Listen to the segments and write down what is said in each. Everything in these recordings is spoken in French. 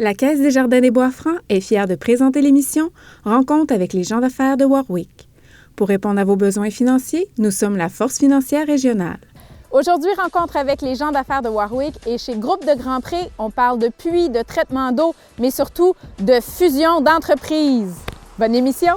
La Caisse des Jardins des Bois-Francs est fière de présenter l'émission Rencontre avec les gens d'affaires de Warwick. Pour répondre à vos besoins financiers, nous sommes la force financière régionale. Aujourd'hui, rencontre avec les gens d'affaires de Warwick et chez Groupe de Grand Pré, on parle de puits, de traitement d'eau, mais surtout de fusion d'entreprises. Bonne émission!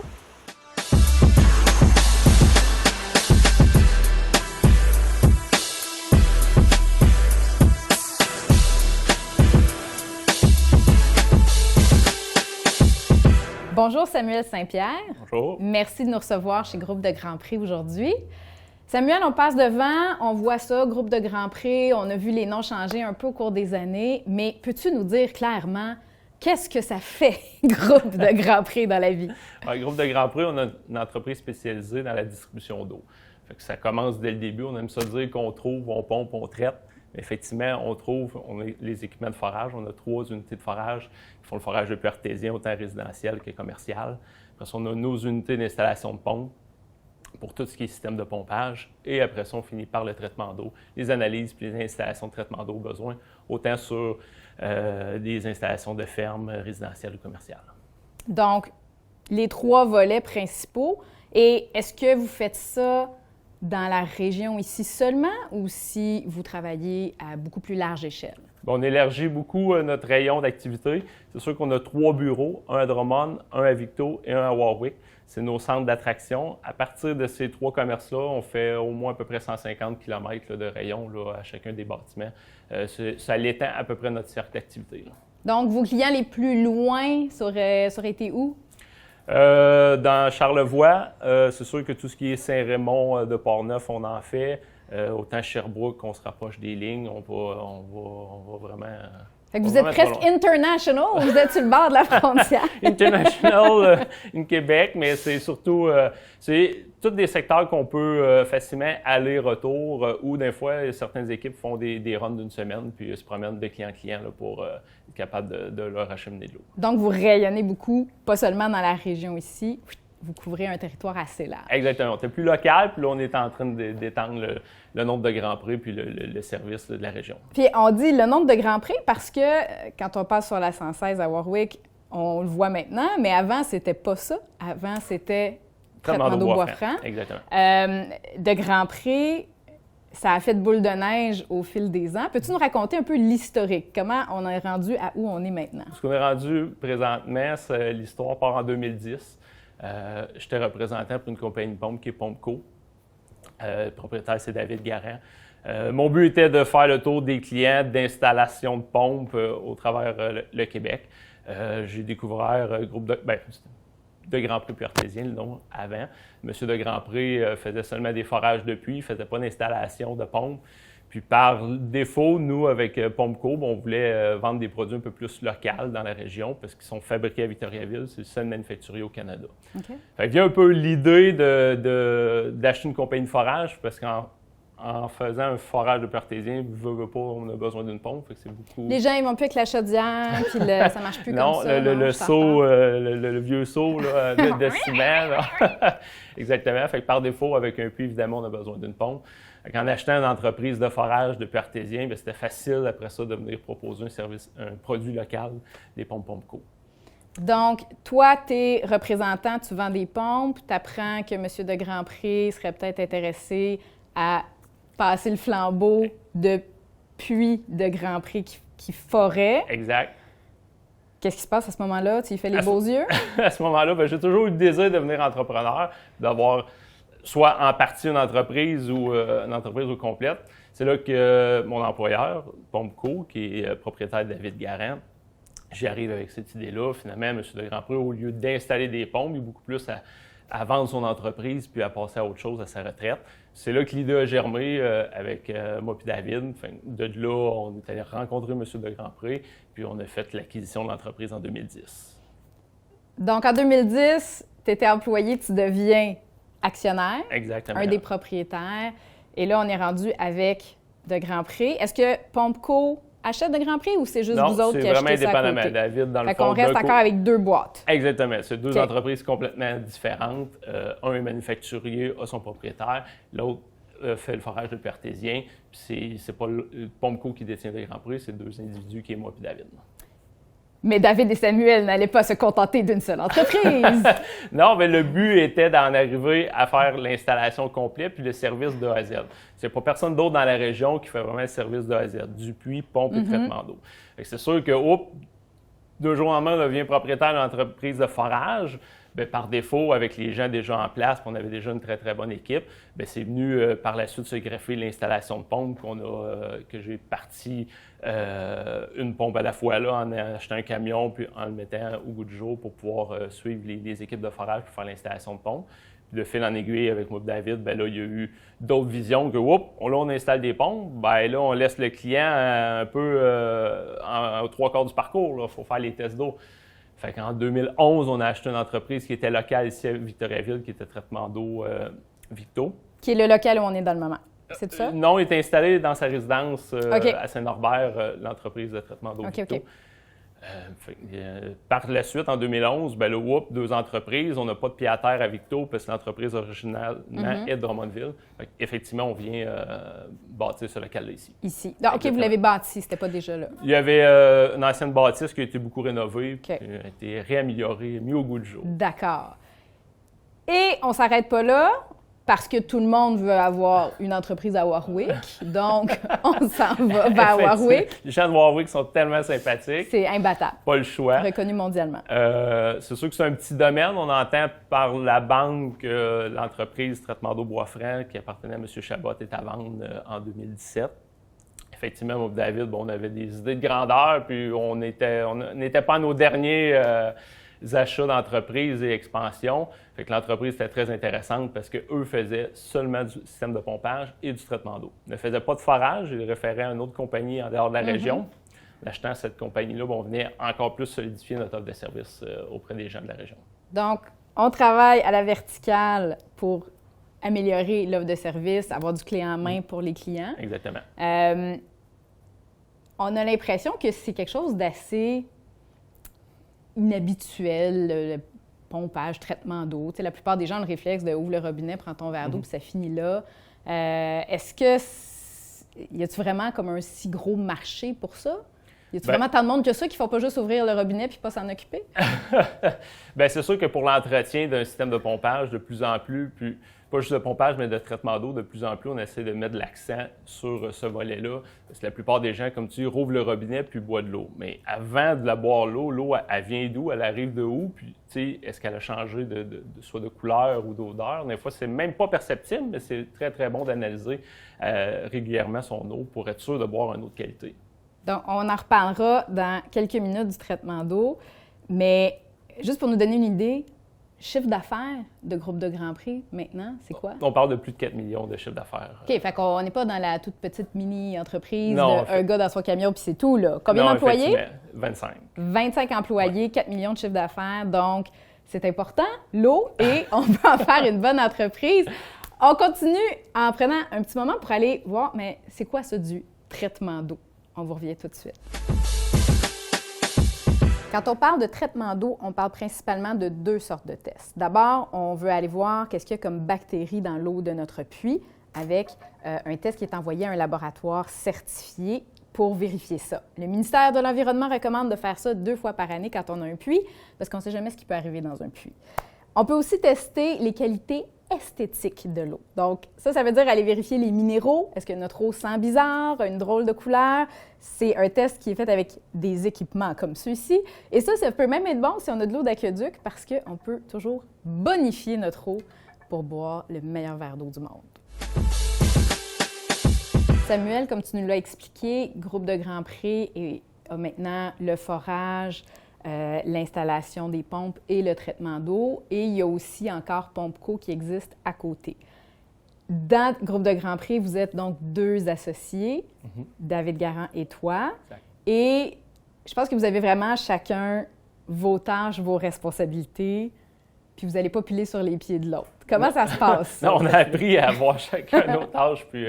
Bonjour Samuel Saint-Pierre. Bonjour. Merci de nous recevoir chez Groupe de Grand Prix aujourd'hui. Samuel, on passe devant, on voit ça, Groupe de Grand Prix, on a vu les noms changer un peu au cours des années, mais peux-tu nous dire clairement qu'est-ce que ça fait, Groupe de Grand Prix dans la vie? Ouais, Groupe de Grand Prix, on a une entreprise spécialisée dans la distribution d'eau. Fait que ça commence dès le début, on aime ça dire qu'on trouve, on pompe, on traite. Effectivement, on a les équipements de forage. On a 3 unités de forage qui font le forage depuis artésien, autant résidentiel que commercial. Après ça, on a nos unités d'installation de pompe pour tout ce qui est système de pompage. Et après ça, on finit par le traitement d'eau, les analyses puis les installations de traitement d'eau au besoin, autant sur des installations de ferme résidentielles ou commerciales. Donc, les 3 volets principaux. Et est-ce que vous faites ça dans la région ici seulement ou si vous travaillez à beaucoup plus large échelle? Bien, on élargit beaucoup notre rayon d'activité. C'est sûr qu'on a 3 bureaux, un à Drummond, un à Victo et un à Warwick. C'est nos centres d'attraction. À partir de ces 3 commerces-là, on fait au moins à peu près 150 km de rayon là, à chacun des bâtiments. Ça l'étend à peu près notre cercle d'activité. Donc, vos clients les plus loin, ça aurait été où? Dans Charlevoix, c'est sûr que tout ce qui est Saint-Raymond de Port-Neuf, on en fait. Autant Sherbrooke, on se rapproche des lignes, on va vraiment... Fait que vous êtes presque international, vous êtes sur le bord de la frontière. International in Québec, mais c'est surtout... c'est tous des secteurs qu'on peut facilement aller-retour, ou des fois, certaines équipes font des runs d'une semaine, puis se promènent de client en client là, pour être capable de leur acheminer de l'eau. Donc, vous rayonnez beaucoup, pas seulement dans la région ici, vous couvrez un territoire assez large. Exactement. On est plus local, puis là, on est en train d'étendre le nombre de Grands Prix puis le service de la région. Puis on dit le nombre de Grands Prix parce que quand on passe sur la 116 à Warwick, on le voit maintenant, mais avant, c'était pas ça. Avant, c'était traitement d'eau Bois-Francs. Exactement. De Grands Prix, ça a fait de boule de neige au fil des ans. Peux-tu nous raconter un peu l'historique? Comment on est rendu à où on est maintenant? Ce qu'on est rendu présentement, l'histoire part en 2010. J'étais représentant pour une compagnie de pompe qui est Pompco. Le propriétaire, c'est David Garand. Mon but était de faire le tour des clients d'installation de pompes au travers le Québec. J'ai découvert un groupe de Grand Prix puis artésien, le nom avant. Monsieur de Grand Prix faisait seulement des forages de puits, il ne faisait pas d'installation de pompes. Puis par défaut, nous, avec Pompco, on voulait vendre des produits un peu plus locaux dans la région parce qu'ils sont fabriqués à Victoriaville. C'est le seul manufacturier au Canada. Okay. Fait qu'il y a un peu l'idée d'acheter une compagnie de forage parce qu'en faisant un forage de artésien, on a besoin d'une pompe. Fait que c'est beaucoup... Les gens, ils vont plus avec la chaudière, puis ça marche plus comme ça. Le seau, le vieux seau là, de ciment. Là. Exactement. Fait que par défaut, avec un puits, évidemment, on a besoin d'une pompe. En achetant une entreprise de forage de artésien, c'était facile après ça de venir proposer un produit local, des pompes Pompco. Donc, toi, tu es représentant, tu vends des pompes, tu apprends que M. de Grand Prix serait peut-être intéressé à passer le flambeau de puits de Grand Prix qui forait. Exact. Qu'est-ce qui se passe à ce moment-là? Tu y fais les beaux yeux? À ce moment-là, j'ai toujours eu le désir de devenir entrepreneur, d'avoir soit en partie une entreprise ou une entreprise au complète. C'est là que mon employeur, Pompco, qui est propriétaire de David Garand, j'y arrive avec cette idée-là. Finalement, M. de Grand Prix, au lieu d'installer des pompes, il est beaucoup plus à vendre son entreprise puis à passer à autre chose, à sa retraite. C'est là que l'idée a germé avec moi et David. Enfin, de là, on est allé rencontrer M. de Grand Prix, puis on a fait l'acquisition de l'entreprise en 2010. Donc, en 2010, tu étais employé, tu deviens actionnaire, exactement, un des propriétaires. Et là, on est rendu avec de Grand Prix. Est-ce que Pompco achète de Grand Prix ou c'est juste vous autres qui achetez ça à côté? Non, c'est vraiment indépendamment. David, dans le fond, qu'on reste encore avec 2 boîtes. Exactement. C'est 2 entreprises complètement différentes. Un est manufacturier, a son propriétaire. L'autre fait le forage de artésien. Puis c'est pas Pompco qui détient de Grand Prix, c'est 2 individus qui est moi et David. Mais David et Samuel n'allaient pas se contenter d'une seule entreprise. Non, mais le but était d'en arriver à faire l'installation complète puis le service de A à Z. C'est pas personne d'autre dans la région qui fait vraiment le service de A à Z, du puits, pompe et traitement d'eau. Fait que c'est sûr que, 2 jours en main, on devient propriétaire d'une entreprise de forage. Bien, par défaut, avec les gens déjà en place, puis on avait déjà une très, très bonne équipe, bien, c'est venu par la suite se greffer l'installation de pompe que j'ai parti une pompe à la fois là, en achetant un camion, puis en le mettant au bout du jour pour pouvoir suivre les équipes de forage pour faire l'installation de pompe. Puis de fil en aiguille avec moi et David, bien là, il y a eu d'autres visions que, là, on installe des pompes, bien là, on laisse le client un peu aux 3/4 du parcours, il faut faire les tests d'eau. Fait qu'en 2011, on a acheté une entreprise qui était locale ici à Victoriaville, qui était Traitement d'eau Victo. Qui est le local où on est dans le moment. C'est ça? Non, il est installé dans sa résidence à Saint-Norbert, l'entreprise de Traitement d'eau Victo. Par la suite, en 2011, ben, 2 entreprises. On n'a pas de pied à terre à Victo parce que l'entreprise originale est de Drummondville. Effectivement, on vient bâtir ce local-là ici. Ici. Donc, OK, vous l'avez bâti, c'était pas déjà là. Il y avait une ancienne bâtisse qui a été beaucoup rénovée, qui a été réaméliorée, mis au goût du jour. D'accord. Et on ne s'arrête pas là. Parce que tout le monde veut avoir une entreprise à Warwick. Donc, on s'en va vers Warwick. Les gens de Warwick sont tellement sympathiques. C'est imbattable. Pas le choix. Reconnu mondialement. C'est sûr que c'est un petit domaine. On entend par la banque que l'entreprise Traitement d'eau Bois-Franc, qui appartenait à M. Chabot, est à vendre en 2017. Effectivement, moi et David, on avait des idées de grandeur, puis on n'était pas à nos derniers achats d'entreprise et expansion. Fait que l'entreprise était très intéressante parce qu'eux faisaient seulement du système de pompage et du traitement d'eau. Ils ne faisaient pas de forage, ils référaient à une autre compagnie en dehors de la région. En achetant cette compagnie-là, on venait encore plus solidifier notre offre de service auprès des gens de la région. Donc, on travaille à la verticale pour améliorer l'offre de service, avoir du clé en main pour les clients. Exactement. On a l'impression que c'est quelque chose d'assez inhabituel, le pompage, traitement d'eau. Tu sais, la plupart des gens ont le réflexe de ouvre le robinet, prends ton verre d'eau, puis ça finit là. Est-ce que y a-t-il vraiment comme un si gros marché pour ça? Y a-t-il vraiment tant de monde que ça qui ne font pas juste ouvrir le robinet puis pas s'en occuper? Bien, c'est sûr que pour l'entretien d'un système de pompage, de plus en plus, pas juste de pompage, mais de traitement d'eau, de plus en plus, on essaie de mettre l'accent sur ce volet-là. Parce que la plupart des gens, comme tu dis, rouvrent le robinet puis boivent de l'eau. Mais avant de la boire, l'eau, elle vient d'où? Elle arrive de où? Puis, tu sais, est-ce qu'elle a changé soit de couleur ou d'odeur? Des fois, c'est même pas perceptible, mais c'est très, très bon d'analyser régulièrement son eau pour être sûr de boire une eau de qualité. Donc, on en reparlera dans quelques minutes du traitement d'eau. Mais juste pour nous donner une idée, chiffre d'affaires de Groupe de Grand Prix, maintenant, c'est quoi? On parle de plus de 4 millions de chiffre d'affaires. OK, fait qu'on n'est pas dans la toute petite mini-entreprise un gars dans son camion puis c'est tout, là. Combien d'employés? 25. 25 employés, 4 millions de chiffre d'affaires. Donc, c'est important, l'eau, et on peut en faire une bonne entreprise. On continue en prenant un petit moment pour aller voir, mais c'est quoi ça du traitement d'eau? On vous revient tout de suite. Quand on parle de traitement d'eau, on parle principalement de 2 sortes de tests. D'abord, on veut aller voir qu'est-ce qu'il y a comme bactéries dans l'eau de notre puits avec un test qui est envoyé à un laboratoire certifié pour vérifier ça. Le ministère de l'Environnement recommande de faire ça 2 fois par année quand on a un puits parce qu'on ne sait jamais ce qui peut arriver dans un puits. On peut aussi tester les qualités esthétique de l'eau. Donc, ça veut dire aller vérifier les minéraux. Est-ce que notre eau sent bizarre, a une drôle de couleur? C'est un test qui est fait avec des équipements comme ceux-ci. Et ça peut même être bon si on a de l'eau d'aqueduc parce qu'on peut toujours bonifier notre eau pour boire le meilleur verre d'eau du monde. Samuel, comme tu nous l'as expliqué, Groupe de Grand Prix a maintenant le forage, l'installation des pompes et le traitement d'eau. Et il y a aussi encore Pompco qui existe à côté. Dans Groupe de Grand Prix, vous êtes donc 2 associés, David Garand et toi. Exact. Et je pense que vous avez vraiment chacun vos tâches, vos responsabilités, puis vous n'allez pas piler sur les pieds de l'autre. Comment ça se passe? Non, on a appris à avoir chacun nos tâches puis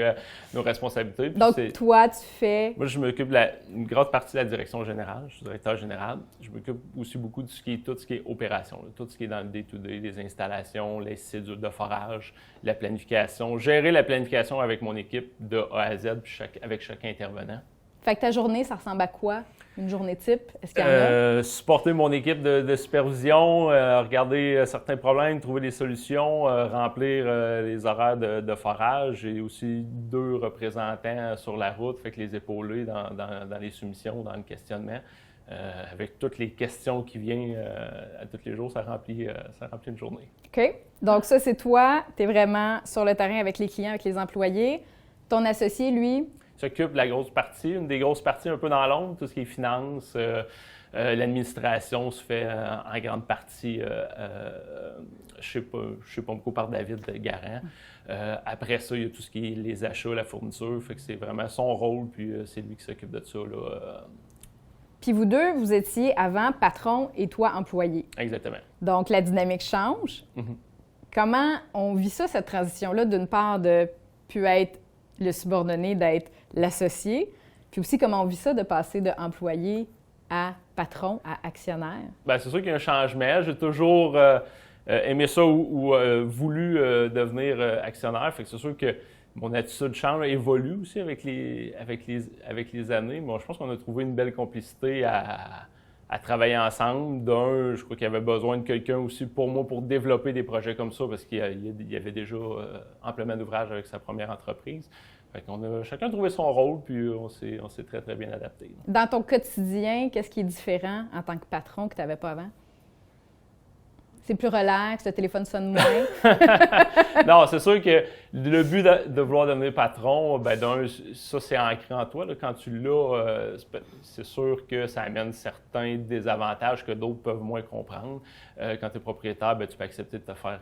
nos responsabilités. Puis donc, toi, tu fais... Moi, je m'occupe une grosse partie de la direction générale. Je suis directeur général. Je m'occupe aussi beaucoup de tout ce qui est opération, là, tout ce qui est dans le day-to-day, les installations, les cédules de forage, la planification. Gérer la planification avec mon équipe de A à Z puis avec chaque intervenant. Fait que ta journée, ça ressemble à quoi? Une journée type? Est-ce qu'il y en a? Supporter mon équipe de supervision, regarder certains problèmes, trouver des solutions, remplir les horaires de forage. J'ai aussi 2 représentants sur la route, fait que les épauler dans les soumissions, dans le questionnement. Avec toutes les questions qui viennent à tous les jours, ça remplit une journée. OK. Donc ça, c'est toi. Tu es vraiment sur le terrain avec les clients, avec les employés. Ton associé, lui? S'occupe de la grosse partie, une des grosses parties un peu dans l'ombre, tout ce qui est finance, l'administration se fait en grande partie chez POMCO par David Garand. Après ça, il y a tout ce qui est les achats, la fourniture, fait que c'est vraiment son rôle, puis c'est lui qui s'occupe de ça. Puis vous deux, vous étiez avant patron et toi employé. Exactement. Donc la dynamique change. Mm-hmm. Comment on vit ça, cette transition-là, d'une part de pu être le subordonné, d'être l'associé, puis aussi comment on vit ça de passer de employé à patron, à actionnaire? Bien, c'est sûr qu'il y a un changement. J'ai toujours aimé ça ou voulu devenir actionnaire. Fait que c'est sûr que mon attitude change, évolue aussi avec les années. Bon, je pense qu'on a trouvé une belle complicité à travailler ensemble. D'un, je crois qu'il y avait besoin de quelqu'un aussi pour moi pour développer des projets comme ça parce qu'il y avait déjà amplement d'ouvrage avec sa première entreprise. Fait qu'on a chacun trouvé son rôle, puis on s'est très, très bien adapté. Dans ton quotidien, qu'est-ce qui est différent en tant que patron que tu n'avais pas avant? C'est plus relax, le téléphone sonne moins? Non, c'est sûr que le but de vouloir devenir patron, bien d'un, ça c'est ancré en toi. Là. Quand tu l'as, c'est sûr que ça amène certains désavantages que d'autres peuvent moins comprendre. Quand tu es propriétaire, bien, tu peux accepter de te faire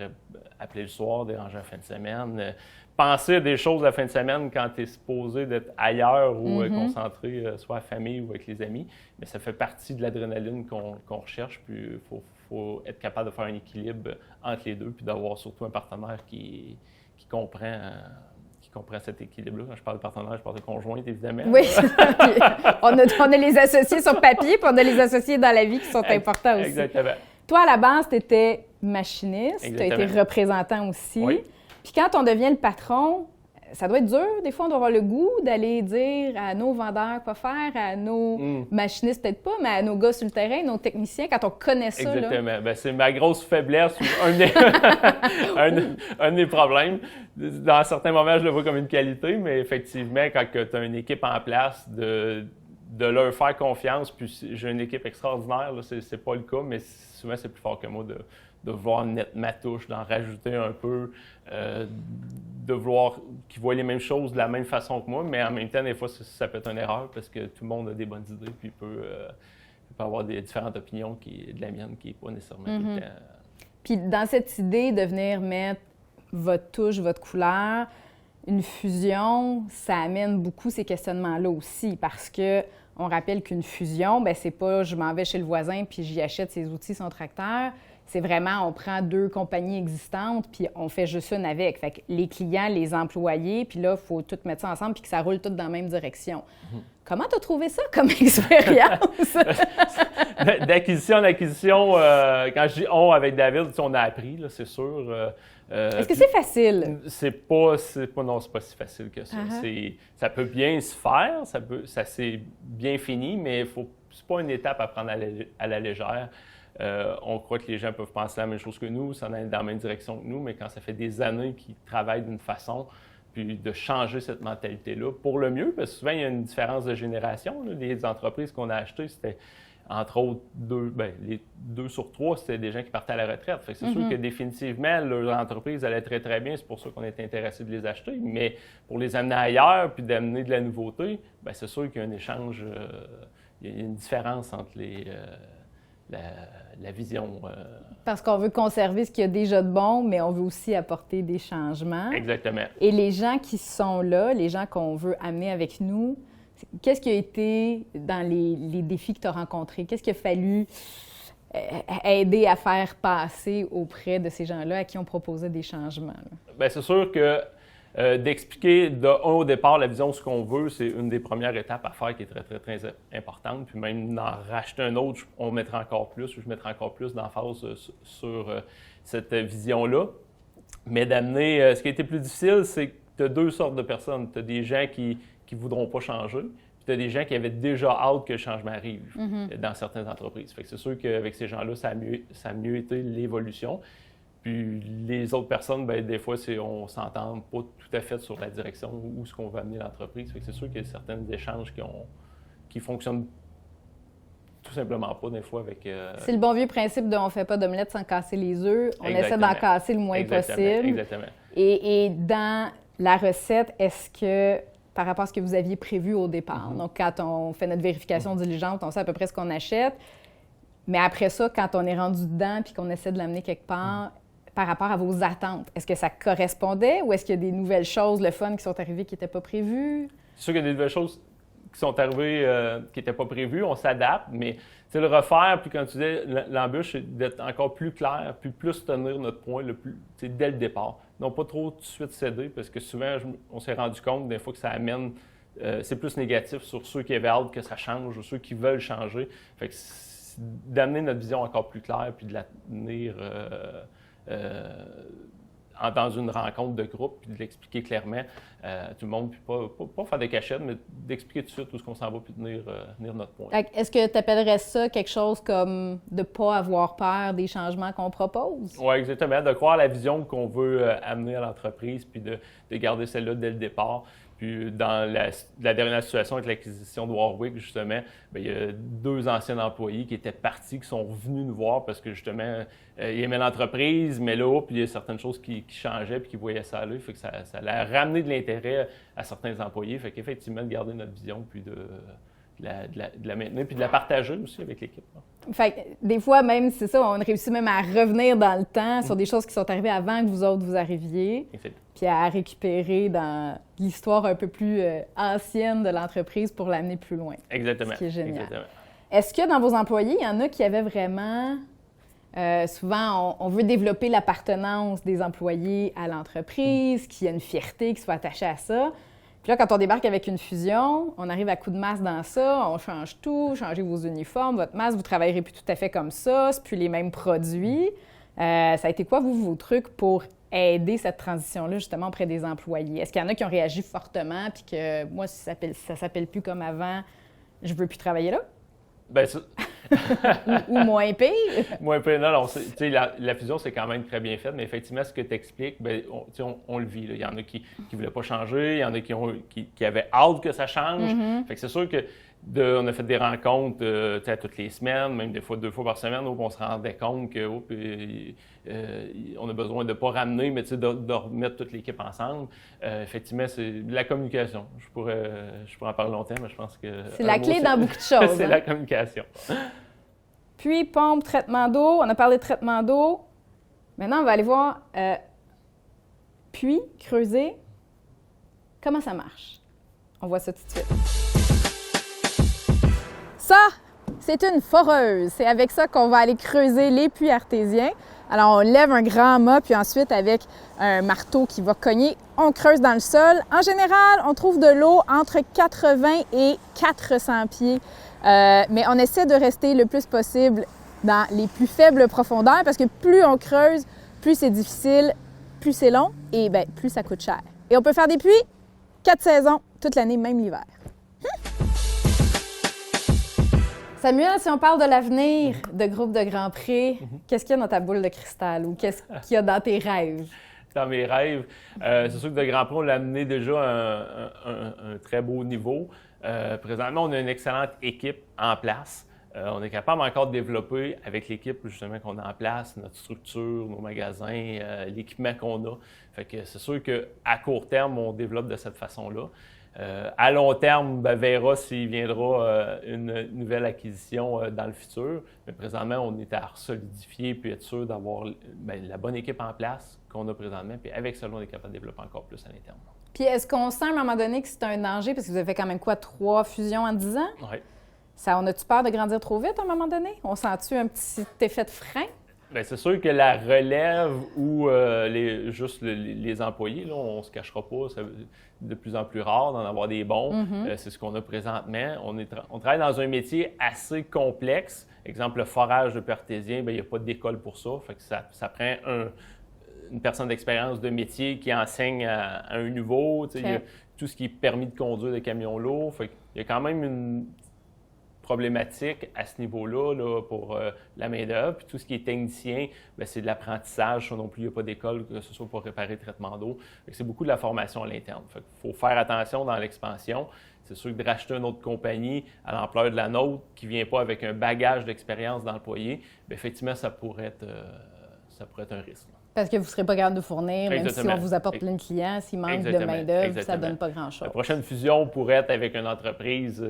appeler le soir, déranger la fin de semaine. Penser à des choses la fin de semaine quand tu es supposé d'être ailleurs ou concentré soit à la famille ou avec les amis. Mais ça fait partie de l'adrénaline qu'on recherche. Puis il faut être capable de faire un équilibre entre les deux puis d'avoir surtout un partenaire qui comprend cet équilibre-là. Quand je parle de partenaire, je parle de conjointe, évidemment. Oui, on a les associés sur papier puis on a les associés dans la vie qui sont importants aussi. Exactement. Toi, à la base, tu étais machiniste, tu as été Exactement. représentant aussi. Oui. Puis quand on devient le patron, ça doit être dur. Des fois, on doit avoir le goût d'aller dire à nos vendeurs quoi faire, à nos machinistes peut-être pas, mais à nos gars sur le terrain, nos techniciens, quand on connaît ça. Exactement. Bien, c'est ma grosse faiblesse ou un des problèmes. Dans certains moments, je le vois comme une qualité, mais effectivement, quand tu as une équipe en place, de leur faire confiance, puis j'ai une équipe extraordinaire, là, c'est pas le cas, mais souvent, c'est plus fort que moi de vouloir mettre ma touche, d'en rajouter un peu, de vouloir qu'ils voient les mêmes choses de la même façon que moi, mais en même temps, des fois, ça peut être une erreur parce que tout le monde a des bonnes idées, puis peut avoir des différentes opinions de la mienne qui n'est pas nécessairement tout le temps. Puis dans cette idée de venir mettre votre touche, votre couleur, une fusion, ça amène beaucoup ces questionnements-là aussi parce que on rappelle qu'une fusion, bien, c'est pas je m'en vais chez le voisin puis j'y achète ses outils, son tracteur. C'est vraiment, on prend 2 compagnies existantes puis on fait juste une avec. Fait que les clients, les employés, puis là, il faut tout mettre ça ensemble puis que ça roule tout dans la même direction. Comment tu as trouvé ça comme expérience? D'acquisition en acquisition, quand je dis on avec David, on a appris, là, c'est sûr. Est-ce que c'est facile? C'est pas si facile que ça. Ça peut bien se faire, ça s'est bien fini, mais c'est pas une étape à prendre à la légère. On croit que les gens peuvent penser la même chose que nous, s'en aller dans la même direction que nous, mais quand ça fait des années qu'ils travaillent d'une façon, puis de changer cette mentalité-là pour le mieux, parce que souvent, il y a une différence de génération. Là. Les entreprises qu'on a achetées, c'était entre autres 2 sur 3, c'était des gens qui partaient à la retraite. Fait que c'est sûr que définitivement, leurs entreprises allaient très, très bien. C'est pour ça qu'on était intéressé de les acheter. Mais pour les amener ailleurs puis d'amener de la nouveauté, bien, c'est sûr qu'il y a un échange, il y a une différence entre la vision. Parce qu'on veut conserver ce qu'il y a déjà de bon, mais on veut aussi apporter des changements. Exactement. Et les gens qui sont là, les gens qu'on veut amener avec nous, qu'est-ce qui a été dans les défis que tu as rencontrés? Qu'est-ce qu'il a fallu aider à faire passer auprès de ces gens-là à qui on proposait des changements? Bien, c'est sûr que d'expliquer au départ la vision de ce qu'on veut, c'est une des premières étapes à faire qui est très, très, très importante. Puis même d'en racheter un autre, on mettra encore plus, je mettrai encore plus d'emphase sur cette vision-là. Mais d'amener, ce qui a été plus difficile, c'est que tu as 2 sortes de personnes. Tu as des gens qui ne voudront pas changer, Puis tu as des gens qui avaient déjà hâte que le changement arrive dans certaines entreprises. Fait que c'est sûr qu'avec ces gens-là, ça a mieux été l'évolution. Puis les autres personnes, bien, des fois, on ne s'entend pas tout à fait sur la direction où ce qu'on veut amener l'entreprise. Fait que c'est sûr qu'il y a certains échanges qui fonctionnent tout simplement pas, des fois, avec... C'est le bon vieux principe de on ne fait pas d'omelette sans casser les œufs. On essaie d'en casser le moins possible. Exactement. Et dans la recette, est-ce que, par rapport à ce que vous aviez prévu au départ, donc quand on fait notre vérification diligente, on sait à peu près ce qu'on achète, mais après ça, quand on est rendu dedans puis qu'on essaie de l'amener quelque part, par rapport à vos attentes, est-ce que ça correspondait ou est-ce qu'il y a des nouvelles choses, le fun, qui sont arrivées qui n'étaient pas prévues? C'est sûr qu'il y a des nouvelles choses qui sont arrivées qui n'étaient pas prévues, on s'adapte, mais le refaire, puis quand tu dis l'embûche, c'est d'être encore plus clair, puis plus tenir notre point dès le départ. Non pas trop tout de suite céder, parce que souvent, on s'est rendu compte des fois que ça amène, c'est plus négatif sur ceux qui avaient hâte que ça change ou ceux qui veulent changer. Fait que d'amener notre vision encore plus claire, puis de la tenir dans une rencontre de groupe, puis de l'expliquer clairement à tout le monde, puis pas faire des cachettes, mais d'expliquer tout de suite où est-ce qu'on s'en va, puis tenir notre point. Est-ce que tu appellerais ça quelque chose comme de ne pas avoir peur des changements qu'on propose? Oui, exactement. De croire la vision qu'on veut amener à l'entreprise, puis de garder celle-là dès le départ. Puis dans la dernière situation avec l'acquisition de Warwick, justement, bien, il y a 2 anciens employés qui étaient partis, qui sont venus nous voir parce que justement, ils aimaient l'entreprise, mais là, puis il y a certaines choses qui changeaient puis qui voyaient ça aller. Fait que ça a ramené de l'intérêt à certains employés. Fait qu'effectivement, de garder notre vision puis de la maintenir puis de la partager aussi avec l'équipe. Fait que des fois, même, c'est ça, on réussit même à revenir dans le temps sur des choses qui sont arrivées avant que vous autres vous arriviez. Exactement. Puis à récupérer dans l'histoire un peu plus ancienne de l'entreprise pour l'amener plus loin. Exactement. Ce qui est génial. Exactement. Est-ce que dans vos employés, il y en a qui avaient vraiment... souvent, on veut développer l'appartenance des employés à l'entreprise, qu'il y ait une fierté qui soit attachée à ça. Puis là, quand on débarque avec une fusion, on arrive à coup de masse dans ça, on change tout, changez vos uniformes, votre masse, vous ne travaillerez plus tout à fait comme ça, c'est plus les mêmes produits. Ça a été quoi, vos trucs pour aider cette transition-là, justement, auprès des employés? Est-ce qu'il y en a qui ont réagi fortement, puis que moi, si ça s'appelle plus comme avant, je veux plus travailler là? Bien, ou moins pire? Moins pire, non. La fusion, c'est quand même très bien fait, mais effectivement, ce que tu expliques, on le vit. Là. Il y en a qui ne voulaient pas changer, il y en a qui avaient hâte que ça change. Fait que c'est sûr que on a fait des rencontres toutes les semaines, même des fois 2 fois par semaine, où on se rendait compte qu'on a besoin de ne pas ramener, mais de remettre toute l'équipe ensemble. Effectivement, c'est de la communication. Je pourrais en parler longtemps, mais je pense que... C'est la clé dans beaucoup de choses. C'est la communication. Puis, pompe, traitement d'eau. On a parlé de traitement d'eau. Maintenant, on va aller voir puits, creuser. Comment ça marche? On voit ça tout de suite. Ça, c'est une foreuse. C'est avec ça qu'on va aller creuser les puits artésiens. Alors, on lève un grand mât, puis ensuite, avec un marteau qui va cogner, on creuse dans le sol. En général, on trouve de l'eau entre 80 et 400 pieds. Mais on essaie de rester le plus possible dans les plus faibles profondeurs parce que plus on creuse, plus c'est difficile, plus c'est long et bien, plus ça coûte cher. Et on peut faire des puits 4 saisons, toute l'année, même l'hiver. Samuel, si on parle de l'avenir de Groupe de Grand Prix, qu'est-ce qu'il y a dans ta boule de cristal ou qu'est-ce qu'il y a dans tes rêves? Dans mes rêves, c'est sûr que de Grand Prix, on l'a amené déjà à un très beau niveau. Présentement, on a une excellente équipe en place. On est capable encore de développer avec l'équipe justement qu'on a en place, notre structure, nos magasins, l'équipement qu'on a. Fait que c'est sûr qu'à court terme, on développe de cette façon-là. À long terme, on verra s'il viendra une nouvelle acquisition dans le futur. Mais présentement, on est à solidifier puis être sûr d'avoir la bonne équipe en place qu'on a présentement. Puis avec cela, on est capable de développer encore plus à l'interne. Puis est-ce qu'on sent à un moment donné que c'est un danger? Parce que vous avez fait quand même 3 fusions en 10 ans? Oui. On a-tu peur de grandir trop vite à un moment donné? On sent-tu un petit effet de frein? Bien, c'est sûr que la relève ou les employés, là, on ne se cachera pas, c'est de plus en plus rare d'en avoir des bons. C'est ce qu'on a présentement. On travaille dans un métier assez complexe. Exemple, le forage de puits artésien, il n'y a pas d'école pour ça. Fait que ça prend une personne d'expérience de métier qui enseigne à un niveau. Il y a tout ce qui est permis de conduire des camions lourds. Fait il y a quand même une problématique à ce niveau-là là, pour la main-d'œuvre. Puis tout ce qui est technicien, bien, c'est de l'apprentissage. Ça non plus, il n'y a pas d'école, que ce soit pour réparer le traitement d'eau. C'est beaucoup de la formation à l'interne. Il faut faire attention dans l'expansion. C'est sûr que de racheter une autre compagnie à l'ampleur de la nôtre qui ne vient pas avec un bagage d'expérience d'employé, bien, effectivement, ça pourrait être un risque. Parce que vous ne serez pas capable de fournir, même si on vous apporte plein de clients, s'il manque de main-d'œuvre, ça ne donne pas grand-chose. La prochaine fusion pourrait être avec une entreprise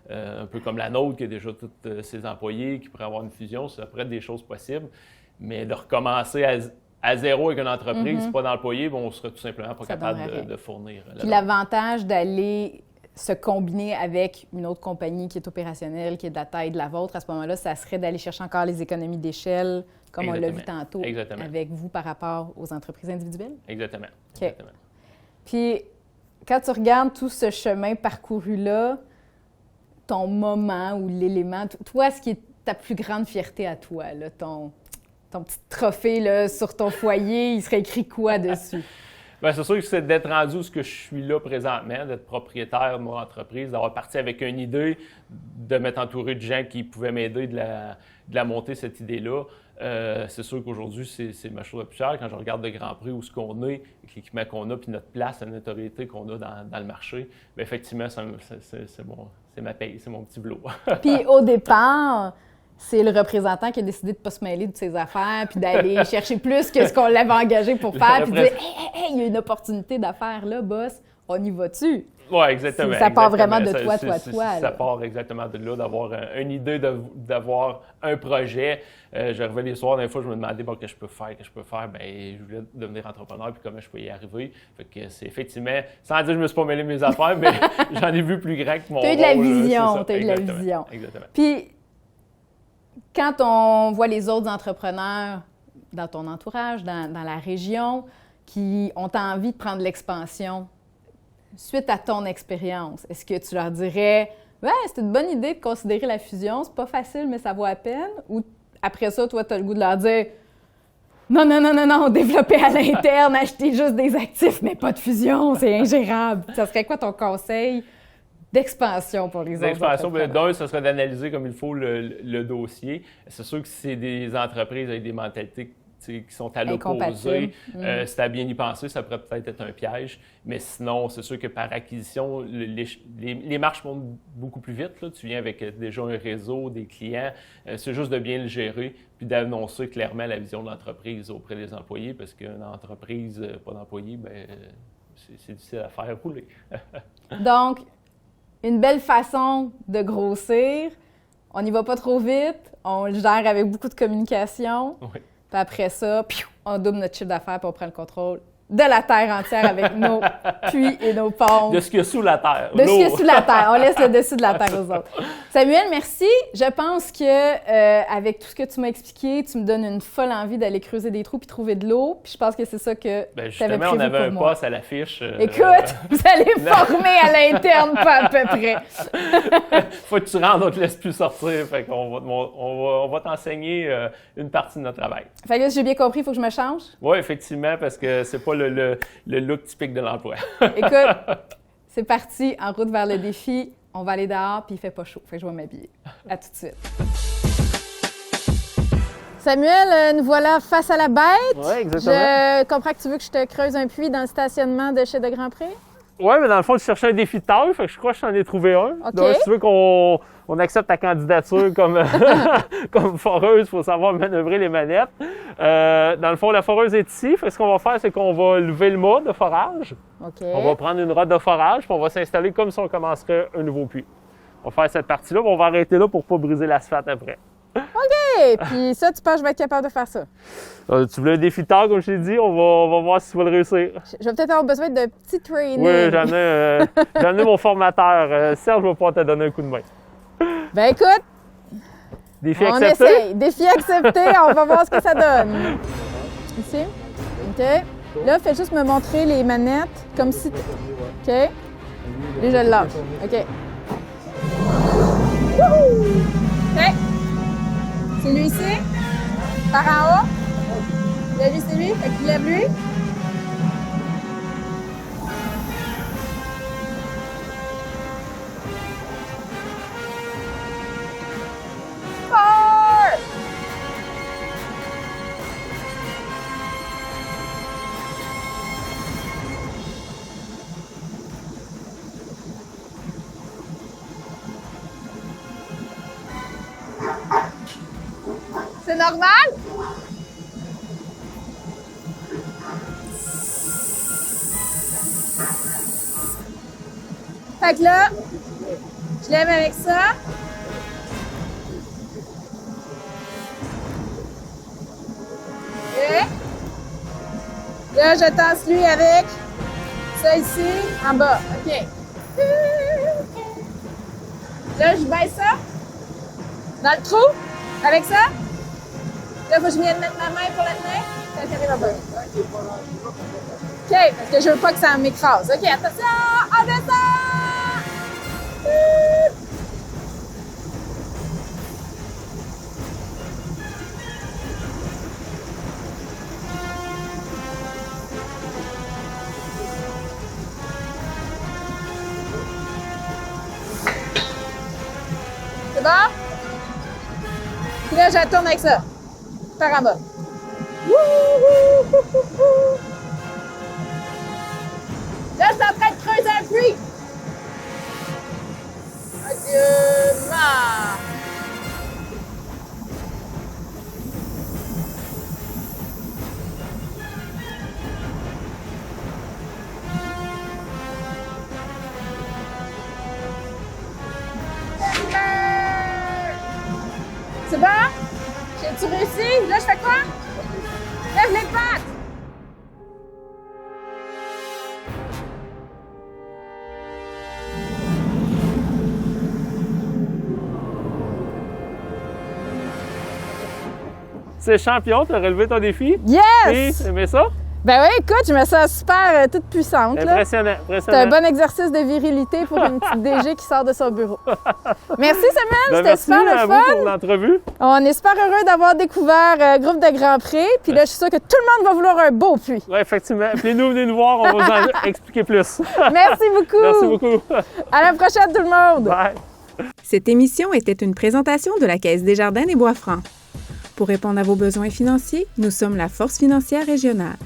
un peu comme la nôtre, qui a déjà tous ses employés, qui pourrait avoir une fusion. Ça pourrait être des choses possibles. Mais de recommencer à zéro avec une entreprise, pas d'employés, bon, on serait tout simplement pas capable de fournir. Puis l'avantage d'aller se combiner avec une autre compagnie qui est opérationnelle, qui est de la taille de la vôtre, à ce moment-là, ça serait d'aller chercher encore les économies d'échelle, comme on l'a vu tantôt, avec vous par rapport aux entreprises individuelles? Exactement. Okay. Exactement. Puis, quand tu regardes tout ce chemin parcouru-là, ton moment ou l'élément, toi, ce qui est ta plus grande fierté à toi, là, ton petit trophée là, sur ton foyer, il serait écrit quoi dessus? Bien, c'est sûr que c'est d'être rendu où je suis là présentement, d'être propriétaire de mon entreprise, d'avoir parti avec une idée, de m'être entouré de gens qui pouvaient m'aider de la monter, cette idée-là. C'est sûr qu'aujourd'hui, c'est ma chose la plus chère. Quand je regarde le Grand Prix, où ce qu'on est, l'équipement qu'on a, puis notre place, la notoriété qu'on a dans le marché, bien, effectivement, c'est ma paye, c'est mon petit velours. Puis au départ, c'est le représentant qui a décidé de ne pas se mêler de ses affaires puis d'aller chercher plus que ce qu'on l'avait engagé pour faire, puis de dire « Hey, il y a une opportunité d'affaires là, boss, on y va-tu? » Oui, exactement. Ça part vraiment de toi. Ça part exactement de là, d'avoir une idée, d'avoir un projet. J'arrivais les soirs, des fois, je me demandais bon, qu'est-ce que je peux faire. Bien, je voulais devenir entrepreneur, puis comment je peux y arriver. Fait que c'est effectivement, sans dire que je me suis pas mêlé de mes affaires, mais j'en ai vu plus grand que mon rôle. Tu as eu de la vision, tu as eu de la vision. Exactement. Puis, quand on voit les autres entrepreneurs dans ton entourage, dans la région, qui ont envie de prendre l'expansion, suite à ton expérience, est-ce que tu leur dirais « Ouais, c'est une bonne idée de considérer la fusion, c'est pas facile, mais ça vaut la peine » ou après ça, toi, tu as le goût de leur dire « Non, développer à l'interne, acheter juste des actifs, mais pas de fusion, c'est ingérable. » Ça serait quoi ton conseil d'expansion pour les autres entrepreneurs? D'expansion, d'un, ce serait d'analyser comme il faut le dossier. C'est sûr que c'est des entreprises avec des mentalités qui sont à l'opposé. Si tu as bien y pensé, ça pourrait peut-être être un piège. Mais sinon, c'est sûr que par acquisition, les marches montent beaucoup plus vite. Là. Tu viens avec déjà un réseau, des clients. C'est juste de bien le gérer puis d'annoncer clairement la vision de l'entreprise auprès des employés parce qu'une entreprise, pas d'employés, bien, c'est difficile à faire rouler. Donc, une belle façon de grossir. On n'y va pas trop vite. On le gère avec beaucoup de communication. Oui. Puis après ça, on double notre chiffre d'affaires pour prendre le contrôle de la terre entière avec nos puits et nos pompes. De ce qu'il y a sous la terre. De ce qu'il y a sous la terre. On laisse le dessus de la terre aux autres. Samuel, merci. Je pense que avec tout ce que tu m'as expliqué, tu me donnes une folle envie d'aller creuser des trous puis trouver de l'eau. Puis je pense que c'est ça que tu avais prévu pour moi. Justement, on avait un poste à l'affiche. Écoute, vous allez former à l'interne, pas à peu près. Faut que tu rentres, on ne te laisse plus sortir. Fait qu'on va t'enseigner une partie de notre travail. Fait que là, si j'ai bien compris, il faut que je me change? Oui, effectivement, parce que c'est pas le look typique de l'emploi. Écoute, c'est parti, en route vers le défi. On va aller dehors, puis il fait pas chaud. Fait que je vais m'habiller. À tout de suite. Samuel, nous voilà face à la bête. Oui, exactement. Je comprends que tu veux que je te creuse un puits dans le stationnement de chez De Grand Prix? Oui, mais dans le fond, je cherchais un défi de taille, fait que je crois que je t'en ai trouvé un. Okay. Donc, si tu veux qu'on accepte ta candidature comme foreuse, il faut savoir manœuvrer les manettes. Dans le fond, la foreuse est ici. Fait que ce qu'on va faire, c'est qu'on va lever le mât de forage. Okay. On va prendre une rode de forage, puis on va s'installer comme si on commencerait un nouveau puits. On va faire cette partie-là, puis on va arrêter là pour ne pas briser l'asphalte après. OK! Puis ça, tu penses que je vais être capable de faire ça? Tu voulais un défi de taille, comme je t'ai dit, on va voir si tu vas le réussir. Je vais peut-être avoir besoin de petits training. Oui, j'ai amené mon formateur. Serge va pouvoir te donner un coup de main. Ben écoute, défi on accepté? Essaye. Défi accepté, on va voir ce que ça donne. Ici. OK. Là, fais juste me montrer les manettes comme si... OK. Là, je le lâche. OK. Wouhou! OK. C'est lui ici. Par en haut. Là, lui, c'est lui. Fait qu'il lève lui. C'est normal? Fait que là, je l'aime avec ça. Et là, je tasse lui avec ça ici, en bas. OK. Là, je baisse ça dans le trou avec ça. Là, faut que je vienne mettre ma main pour la tenir. Ça arrive en bas. OK, parce que je veux pas que ça m'écrase. OK, attention, on descend! C'est bon? Puis là, je la tourne avec ça. Par en bas. Là, je suis en train de creuser un puits. Adieu, ma. C'est bon? J'ai-tu réussi? Là, je fais quoi? Lève les pattes! C'est champion, tu as relevé ton défi. Yes! Tu aimais ça? Ben oui, écoute, je me sens super toute puissante. Là. Impressionnant, C'est impressionnant. un bon exercice de virilité pour une petite DG qui sort de son bureau. Merci Samuel, Ben, c'était merci super à le vous fun. pour l'entrevue. On est super heureux d'avoir découvert Groupe de Grand Prix. Puis là, je suis sûre que tout le monde va vouloir un beau puits. Oui, effectivement. Puis nous, venez nous voir, on va vous en expliquer plus. Merci beaucoup. Merci beaucoup. À la prochaine tout le monde. Bye. Cette émission était une présentation de la Caisse Desjardins des Bois-Francs. Pour répondre à vos besoins financiers, nous sommes la Force financière régionale.